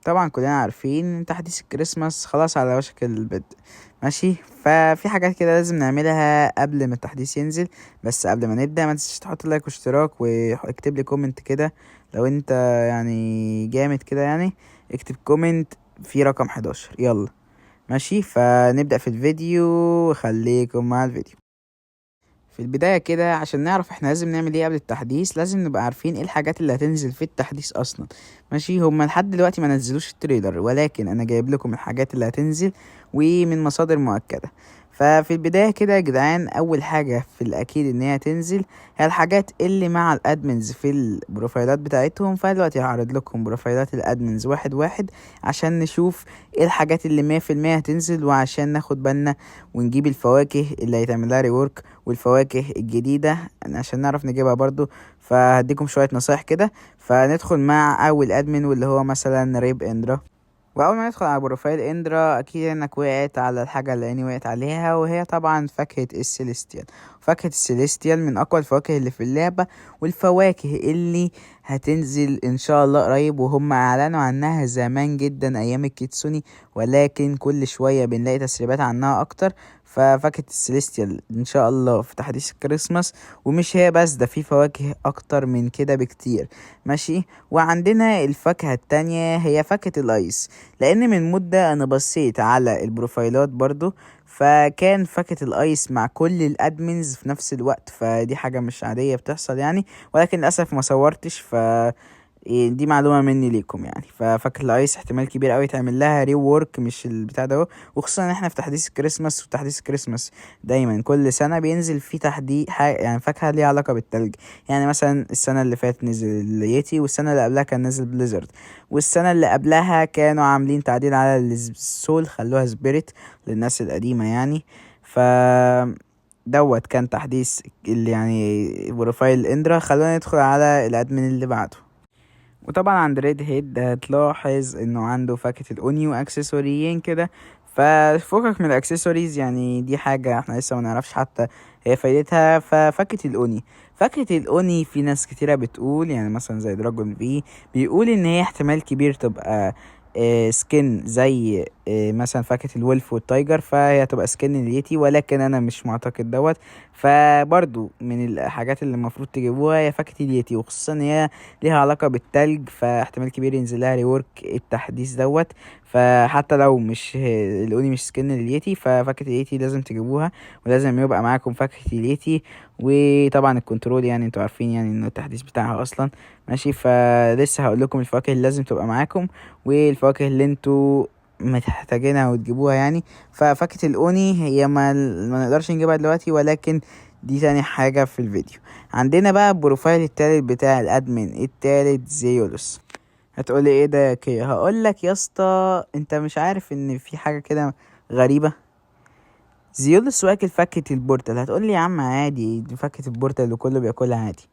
طبعا كلنا عارفين ان تحديث الكريسماس خلاص على وشك البدء. ماشي، ففي حاجات كده لازم نعملها قبل ما التحديث ينزل. بس قبل ما نبدأ ما تنساش تحط لايك واشتراك واكتب لي كومنت كده لو انت يعني جامد كده يعني. اكتب كومنت في رقم 11. يلا ماشي، فنبدأ في الفيديو وخليكم مع الفيديو. في البداية كده عشان نعرف احنا لازم نعمل ايه قبل التحديث، لازم نبقى عارفين ايه الحاجات اللي هتنزل في التحديث اصلا. ماشي، هما لحد دلوقتي ما نزلوش التريلر، ولكن انا جايب لكم الحاجات اللي هتنزل ومن مصادر مؤكدة. ففي البداية كده يا جدعان، اول حاجة في الاكيد ان هي تنزل هي الحاجات اللي مع الادمنز في البروفايلات بتاعتهم. فدلوقتي هعرض لكم بروفايلات الادمنز واحد واحد عشان نشوف ايه الحاجات اللي 100% هتنزل، وعشان ناخد بالنا ونجيب الفواكه اللي هيتعمل لها ريورك والفواكه الجديدة عشان نعرف نجيبها برضو. فهديكم شوية نصايح كده. فندخل مع اول ادمن واللي هو مثلا ريب اندرا. واول ما ندخل على بروفايل اندرا اكيد انك وقعت على الحاجه اللي عيني وقعت عليها، وهي طبعا فاكهه السيليستيال. فاكهه السيليستيال من اقوى الفواكه اللي في اللعبه، والفواكه اللي هتنزل ان شاء الله قريب، وهم اعلنوا عنها زمان جدا ايام الكيتسوني، ولكن كل شويه بنلاقي تسريبات عنها اكتر. ففاكهه السيليستيال ان شاء الله في تحديث الكريسماس. ومش هي بس، ده في فواكه اكتر من كده بكتير. ماشي، وعندنا الفاكهه التانية هي فاكهه الايس. لان من مدة انا بصيت على البروفايلات برضو، فكان فاكهة الايس مع كل الادمنز في نفس الوقت. فدي حاجة مش عادية بتحصل يعني، ولكن للاسف ما صورتش. دي معلومة مني ليكم يعني. ففاكهة الايس احتمال كبير قوي تعمل لها ري وورك، مش البتاع ده اهو. وخصوصا ان احنا في تحديث الكريسماس، وتحديث الكريسماس دايما كل سنة بينزل فيه تحديث يعني فاكهة ليها علاقة بالتلج. يعني مثلا السنة اللي فاتت نزل اليتي، والسنة اللي قبلها كان نزل بليزرد، والسنة اللي قبلها كانوا عاملين تعديل على السول، خلوها سبيريت للناس القديمة يعني. ف دوت كان تحديث اللي يعني بروفايل اندرا. خلونا ندخل على الادمن اللي بعده. وطبعا عند ريد هيد هتلاحظ انه عنده فاكهة الاونيو اكسسواريين كده. ففكك من الاكسسواريز يعني، دي حاجة احنا لسه ما نعرفش حتى هي فايدتها. ففاكهة الاوني، فاكهة الاوني في ناس كتيرة بتقول يعني مثلا زي دراجون في بيقول ان هي احتمال كبير تبقى سكن زي مثلا فاكهة الولف والتايجر، فهي هتبقى سكن اليتي، ولكن انا مش معتقد دوت. فبرضو من الحاجات اللي المفروض تجيبوها هي فاكهة اليتي، وخصوصا ان هي ليها علاقة بالتلج، فاحتمال كبير ينزل لها ريورك التحديث دوت. فحتى لو مش الاوني مش سكن اليتي، ففاكهة اليتي لازم تجيبوها، ولازم يبقى معاكم فاكهة اليتي. وطبعا الكنترول يعني انتوا عارفين يعني انه التحديث بتاعها اصلا. ماشي، فلسه هقول لكم الفواكه اللي لازم تبقى معاكم، والفواكه اللي انتوا محتاجينها وتجيبوها يعني. ففاكهة الاوني هي ما نقدرش نجيبها دلوقتي، ولكن دي تاني حاجة في الفيديو. عندنا بقى البروفايل التالت بتاع الادمن التالت زيولوس. هتقولي ايه ده يا كي؟ هقولك يا اسطى، انت مش عارف ان في حاجة كده غريبة؟ زيولوس واكل فاكهة البورتال. هتقولي يا عم عادي، دي فاكهة البورتال اللي كله بياكلها عادي.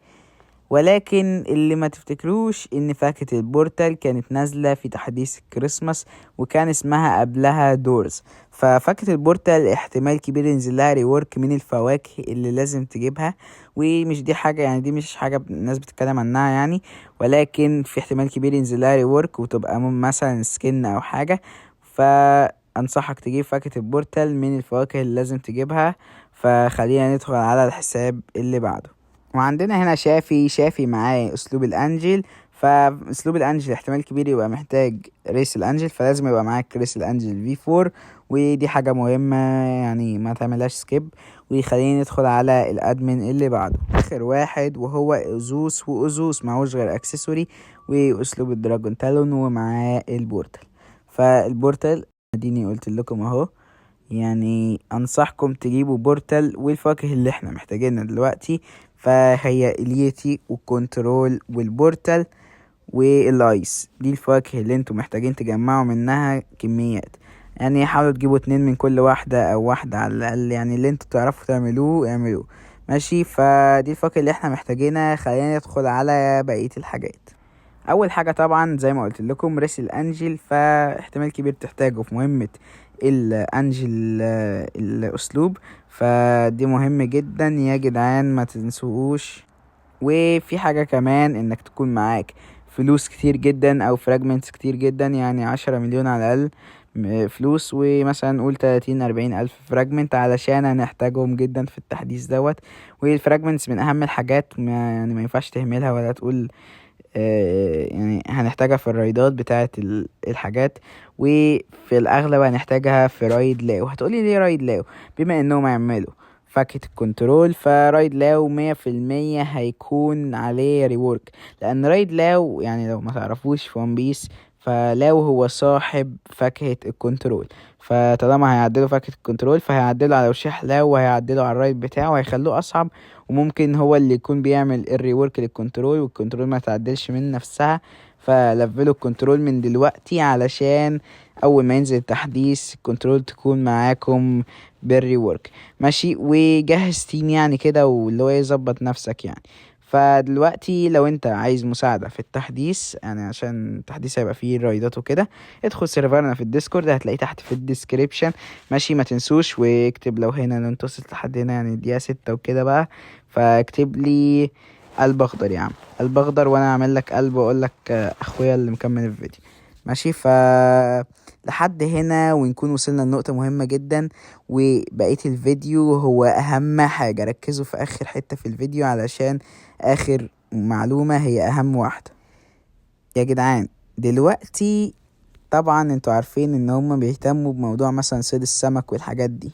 ولكن اللي ما تفتكروش ان فاكهة البورتال كانت نازلة في تحديث الكريسماس، وكان اسمها قبلها دورز. ففاكهة البورتال احتمال كبير ينزل لها ريورك من الفواكه اللي لازم تجيبها. ومش دي حاجة يعني، دي مش حاجة الناس بتتكلم عنها يعني، ولكن في احتمال كبير ينزل لها ريورك وتبقى مثلا سكن او حاجة. فانصحك تجيب فاكهة البورتال من الفواكه اللي لازم تجيبها. فخلينا ندخل على الحساب اللي بعده. وعندنا هنا شافي معاه اسلوب الانجل. فاسلوب الانجل احتمال كبير يبقى محتاج ريس الانجل، فلازم يبقى معاك ريس الانجل في 4. ودي حاجة مهمة يعني، ما تعملهاش سكيب. وخلينا ندخل على الادمن اللي بعده، اخر واحد وهو اوزوس. واوزوس معهوش غير اكسسوري واسلوب الدراجون تالون ومعاه البورتال. فالبورتال اديني قلت لكم اهو، يعني انصحكم تجيبوا بورتال. والفواكه اللي احنا محتاجينها دلوقتي فهي اليتي والكنترول والبورتال والايس. دي الفواكه اللي انتوا محتاجين تجمعوا منها كميات. يعني حاولوا تجيبوا 2 من كل واحدة او واحدة على الاقل، يعني اللي انتوا تعرفوا تعملوه اعملوه. ماشي، فدي الفواكه اللي احنا محتاجينها. خلينا ندخل على بقية الحاجات. اول حاجه طبعا زي ما قلت لكم ريس الانجل، فاحتمال كبير تحتاجه في مهمه الانجل الاسلوب. فدي مهم جدا يا جدعان، ما تنسوش. وفي حاجه كمان انك تكون معاك فلوس كتير جدا او فراجمنتس كتير جدا، يعني 10 مليون على الاقل فلوس، ومثلا نقول 30-40 الف فراجمنت علشان هنحتاجهم جدا في التحديث دوت. والفراجمنتس من اهم الحاجات، يعني ما ينفعش تهملها ولا تقول يعني هنحتاجها في الرايدات بتاعة الحاجات، وفي الأغلب هنحتاجها في رايد لاو. هتقولي ليه رايد لاو؟ بما انهم هيعملوا فاكهة الكنترول، فرايد لاو 100% هيكون عليه ريورك، لأن رايد لاو يعني لو ما تعرفوش في ون بيس، فلاو هو صاحب فاكهة الكنترول، فطالما هيعدلوا فاكهة الكنترول فهيعدلوا على وشاح لاو، وهيعدلوا على الرايد بتاعه وهيخلوه أصعب، وممكن هو اللي يكون بيعمل الريورك للكنترول، والكنترول ما تعدلش من نفسها. فلفلوا الكنترول من دلوقتي علشان اول ما ينزل التحديث الكنترول تكون معاكم بالريورك. ماشي، وجهز تيم يعني كده، واللي هو يظبط نفسك يعني. فدلوقتي لو انت عايز مساعدة في التحديث، يعني عشان التحديث هيبقى فيه رايدات وكده، ادخل سيرفرنا في الديسكورد، هتلاقيه تحت في الديسكريبشن. ماشي، ما تنسوش، واكتب لو هنا لو انت وصلت لحد هنا يعني دقيقة 6 وكده بقى، فاكتب لي قلب اخضر يا عم، قلب اخضر، وانا اعمل لك قلب واقول لك اخويا اللي مكمل الفيديو. ماشي، لحد هنا ونكون وصلنا لنقطة مهمة جدا، وبقية الفيديو هو اهم حاجة. ركزوا في اخر حتة في الفيديو علشان اخر معلومة هي اهم واحدة يا جدعان. دلوقتي طبعا انتوا عارفين ان هم بيهتموا بموضوع مثلا صيد السمك والحاجات دي،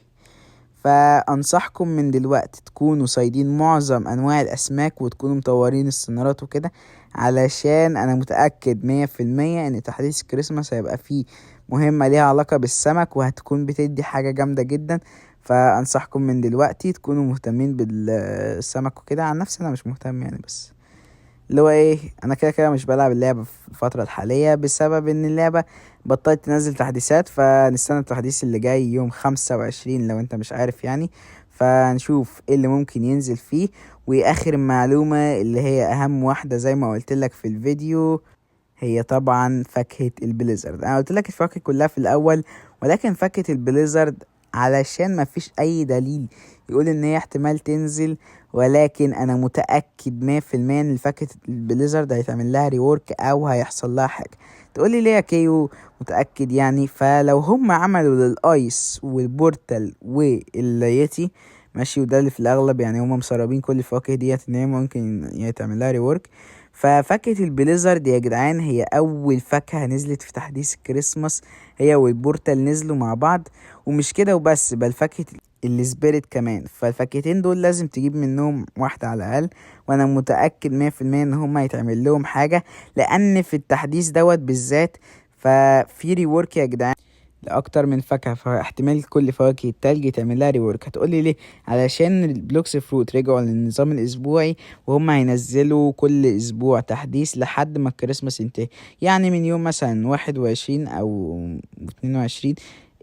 فانصحكم من دلوقتي تكونوا صايدين معظم انواع الاسماك، وتكونوا مطورين السنارات وكده، علشان انا متأكد 100% ان تحديث الكريسماس هيبقى فيه مهمة ليها علاقة بالسمك، وهتكون بتدي حاجة جامدة جدا. فانصحكم من دلوقتي تكونوا مهتمين بالسمك وكده. عن نفسي انا مش مهتم يعني، بس اللي هو ايه، انا كده كده مش بلعب اللعبة في الفترة الحالية بسبب ان اللعبة بطلت تنزل تحديثات، فنستنى التحديث اللي جاي يوم 25 لو انت مش عارف يعني، فنشوف ايه اللي ممكن ينزل فيه. واخر معلومة اللي هي اهم واحدة زي ما قلت لك في الفيديو، هي طبعا فاكهة البليزرد. انا قلت لك الفواكه كلها في الاول، ولكن فاكهة البليزرد علشان ما فيش اي دليل يقول ان هي احتمال تنزل، ولكن انا متأكد 100% ان فاكهة البليزرد هيتعمل لها ريورك او هيحصل لها حاجة. تقولي ليه يا كيو متأكد يعني؟ فلو هم عملوا للايس والبورتال واليتي، ماشي، وده اللي في الاغلب يعني هم مسربين كل الفواكه ديت ان هي ممكن يتعمل لها ريورك، ففاكهة البليزرد يا جدعان هي أول فاكهة نزلت في تحديث الكريسماس، هي والبورتال نزلوا مع بعض. ومش كده وبس، بل فاكهة السبيريت كمان. فالفاكهتين دول لازم تجيب منهم واحدة على الأقل، وأنا متأكد 100% إن هما يتعمل لهم حاجة، لأن في التحديث دوت بالذات ففي ريورك يا جدعان لأكتر من فاكهة، فاحتمال كل فواكه التلج يتعمل لها ريورك. هتقولي ليه؟ علشان البلوكس فروت رجعوا للنظام الأسبوعي، وهم هينزلوا كل أسبوع تحديث لحد ما الكريسماس ينتهي، يعني من يوم مثلا 21 أو 22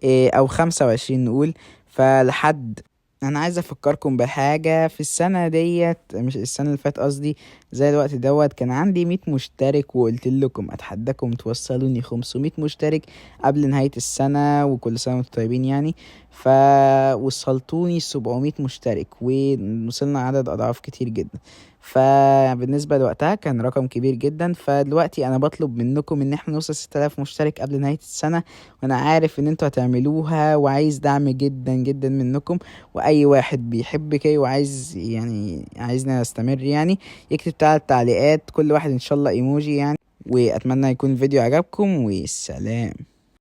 أو 25 نقول، فلحد. انا عايز افكركم بحاجة، في السنة ديت مش السنة اللي فات قصدي، زي الوقت دوت كان عندي 100 مشترك، وقلت لكم اتحداكم توصلوني 500 مشترك قبل نهاية السنة، وكل سنة وانتم طيبين يعني. فوصلتوني 700 مشترك، ووصلنا عدد اضعاف كتير جدا، فبالنسبة لوقتها كان رقم كبير جدا. فدلوقتي انا بطلب منكم ان احنا نوصل 6000 مشترك قبل نهاية السنة، وانا عارف ان انتوا هتعملوها، وعايز دعم جدا جدا منكم. واي واحد بيحب كي وعايز يعني عايزنا نستمر يعني، يكتب تعالى التعليقات كل واحد ان شاء الله ايموجي يعني. واتمنى يكون الفيديو عجبكم، والسلام.